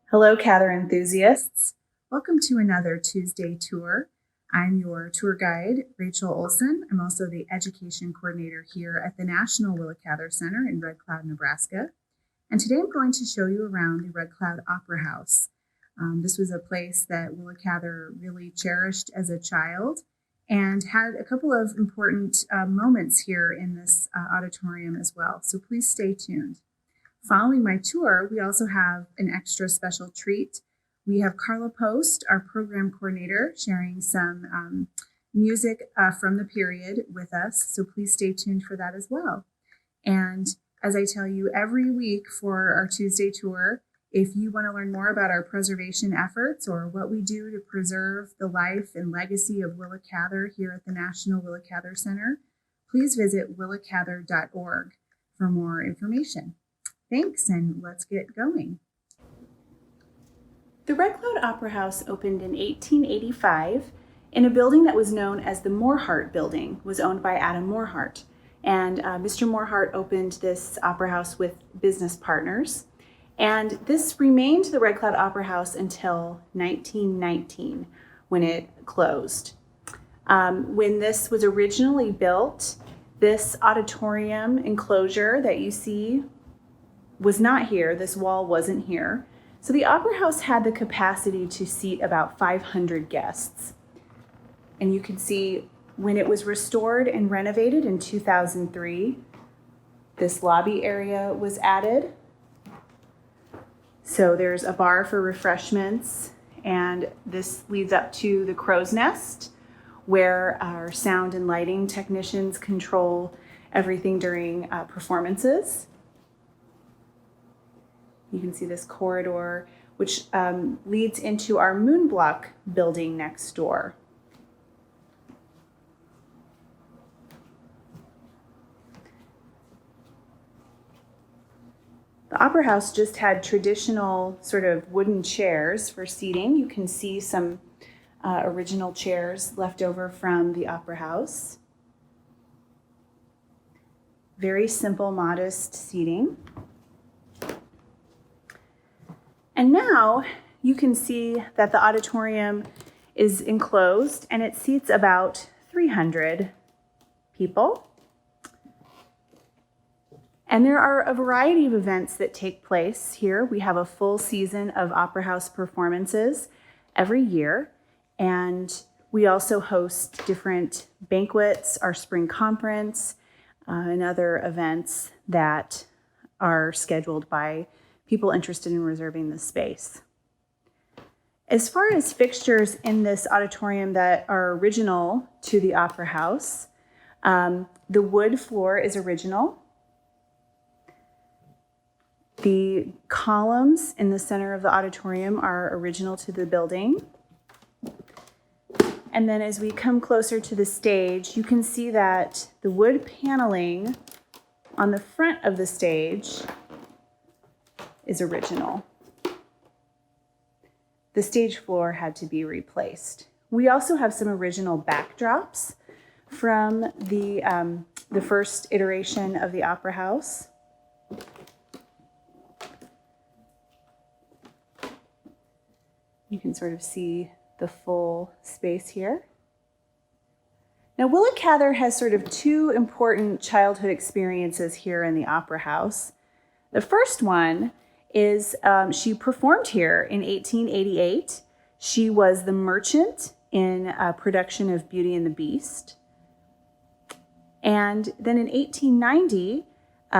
Hello, Cather enthusiasts. Welcome to another Tuesday tour. I'm your tour guide, Rachel Olsen. I'm also the education coordinator here at the National Willa Cather Center in Red Cloud, Nebraska. And today I'm going to show you around the Red Cloud Opera House. This was a place that Willa Cather really cherished as a child and had a couple of important moments here in this auditorium as well. So please stay tuned. Following my tour, we also have an extra special treat. We have Carla Post, our program coordinator, sharing some music from the period with us. So please stay tuned for that as well. And as I tell you every week for our Tuesday tour, if you want to learn more about our preservation efforts or what we do to preserve the life and legacy of Willa Cather here at the National Willa Cather Center, please visit willacather.org for more information. Thanks, and let's get going. The Red Cloud Opera House opened in 1885 in a building that was known as the Morhart Building. It was owned by Adam Morhart. And Mr. Morhart opened this opera house with business partners. And this remained the Red Cloud Opera House until 1919, when it closed. When this was originally built, this auditorium enclosure that you see was not here. This wall wasn't here. So the Opera House had the capacity to seat about 500 guests. And you can see when it was restored and renovated in 2003, this lobby area was added. So there's a bar for refreshments, and this leads up to the crow's nest, where our sound and lighting technicians control everything during performances. You can see this corridor, which leads into our moon block building next door. The Opera House just had traditional sort of wooden chairs for seating. You can see some original chairs left over from the Opera House. Very simple, modest seating. And now you can see that the auditorium is enclosed and it seats about 300 people. And there are a variety of events that take place here. We have a full season of Opera House performances every year. And we also host different banquets, our spring conference, and other events that are scheduled by people interested in reserving the space. As far as fixtures in this auditorium that are original to the Opera House, the wood floor is original. The columns in the center of the auditorium are original to the building. And then as we come closer to the stage, you can see that the wood paneling on the front of the stage is original. The stage floor had to be replaced. We also have some original backdrops from the first iteration of the Opera House. You can sort of see the full space here. Now, Willa Cather has sort of two important childhood experiences here in the Opera House. The first one is she performed here in 1888. She was the merchant in a production of Beauty and the Beast. And then in 1890,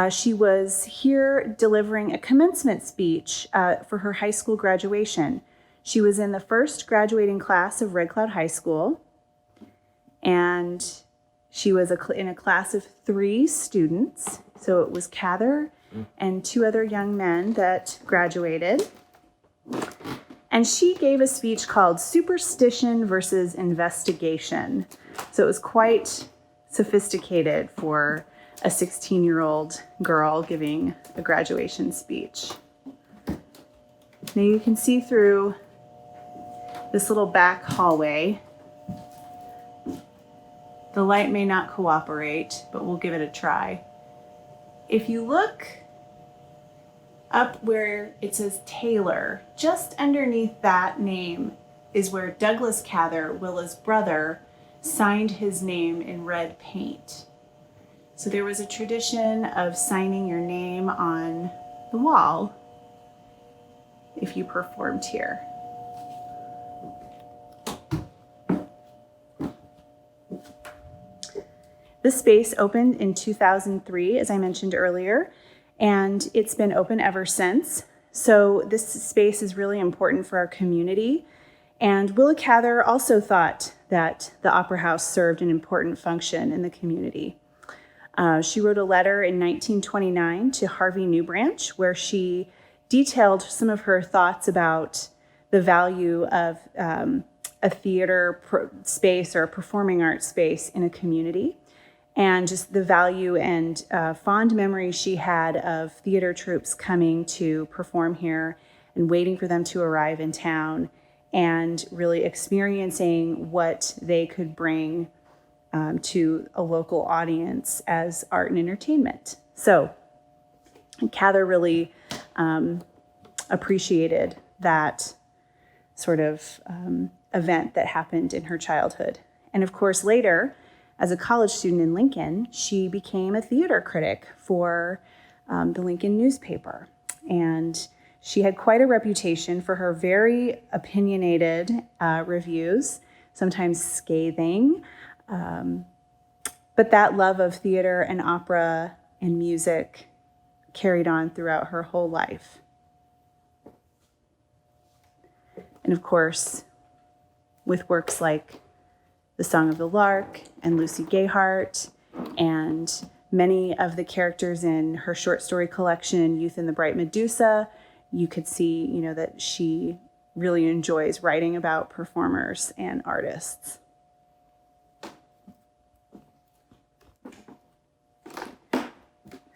she was here delivering a commencement speech for her high school graduation. She was in the first graduating class of Red Cloud High School, and she was in a class of 3 students. So it was Cather and 2 other young men that graduated. And she gave a speech called Superstition versus Investigation. So it was quite sophisticated for a 16-year-old girl giving a graduation speech. Now you can see through this little back hallway. The light may not cooperate, but we'll give it a try. If you look Up where it says Taylor, just underneath that name is where Douglas Cather, Willa's brother, signed his name in red paint. So there was a tradition of signing your name on the wall if you performed here. This space opened in 2003, as I mentioned earlier, and it's been open ever since. So this space is really important for our community. And Willa Cather also thought that the Opera House served an important function in the community. She wrote a letter in 1929 to Harvey Newbranch, where she detailed some of her thoughts about the value of a theater space or a performing arts space in a community, and just the value and fond memories she had of theater troupes coming to perform here and waiting for them to arrive in town and really experiencing what they could bring to a local audience as art and entertainment. So Cather really appreciated that sort of event that happened in her childhood. And of course, later, as a college student in Lincoln, she became a theater critic for the Lincoln newspaper. And she had quite a reputation for her very opinionated reviews, sometimes scathing. But that love of theater and opera and music carried on throughout her whole life. And of course, with works like The Song of the Lark and Lucy Gayheart and many of the characters in her short story collection, Youth and the Bright Medusa, you could see, that she really enjoys writing about performers and artists.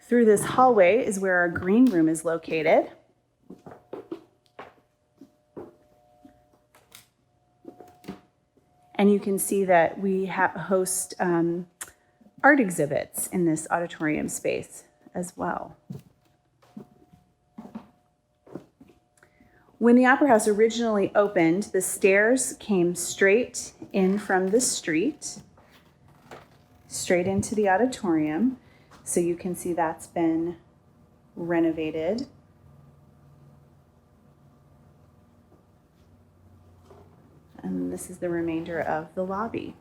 Through this hallway is where our green room is located. And you can see that we host art exhibits in this auditorium space as well. When the Opera House originally opened, the stairs came straight in from the street, straight into the auditorium. So you can see that's been renovated. And this is the remainder of the lobby.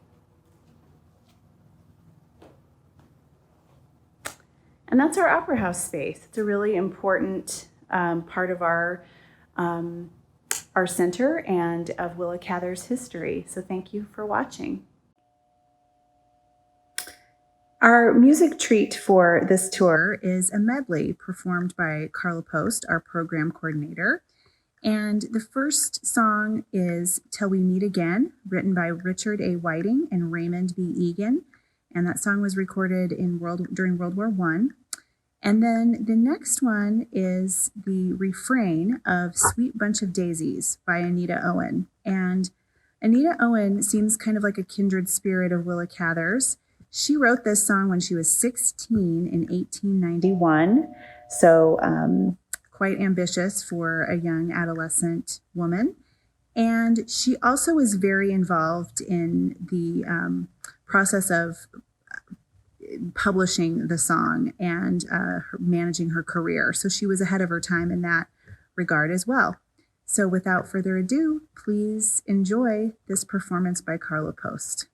And that's our Opera House space. It's a really important part of our center and of Willa Cather's history. So thank you for watching. Our music treat for this tour is a medley performed by Carla Post, our program coordinator. And the first song is Till We Meet Again, written by Richard A. Whiting and Raymond B. Egan. And that song was recorded during World War I. And then the next one is the refrain of Sweet Bunch of Daisies by Anita Owen. And Anita Owen seems kind of like a kindred spirit of Willa Cather's. She wrote this song when she was 16 in 1891. So quite ambitious for a young adolescent woman. And she also was very involved in the process of publishing the song and managing her career. So she was ahead of her time in that regard as well. So without further ado, please enjoy this performance by Carla Post.